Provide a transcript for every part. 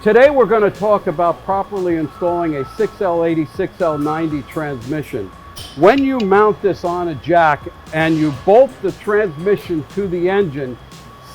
Today we're going to talk about properly installing a 6L80, 6L90 transmission. When you mount this on a jack and you bolt the transmission to the engine,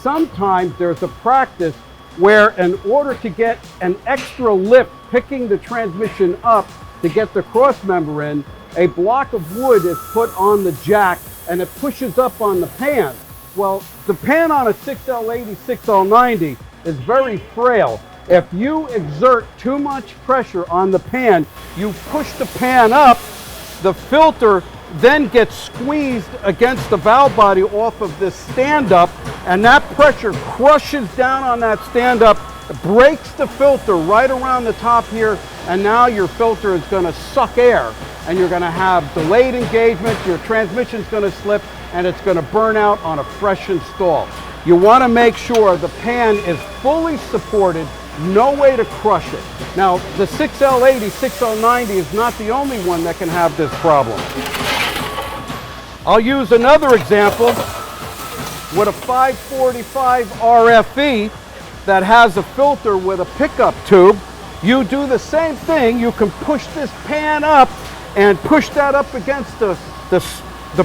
sometimes there's a practice where in order to get an extra lift picking the transmission up to get the cross member in, a block of wood is put on the jack and it pushes up on the pan. Well, the pan on a 6L80, 6L90 is very frail. If you exert too much pressure on the pan, you push the pan up, the filter then gets squeezed against the valve body off of this stand-up, and that pressure crushes down on that stand-up, breaks the filter right around the top here, and now your filter is going to suck air, and you're going to have delayed engagement, your transmission's going to slip, and it's going to burn out on a fresh install. You want to make sure the pan is fully supported, no way to crush it. Now, the 6L80, 6L90 is not the only one that can have this problem. I'll use another example with a 545 RFE that has a filter with a pickup tube. You do the same thing. You can push this pan up and push that up against the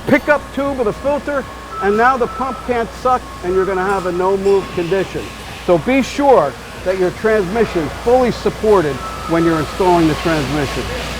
pickup tube of the filter, and now the pump can't suck and you're going to have a no-move condition. So be sure that your transmission is fully supported when you're installing the transmission.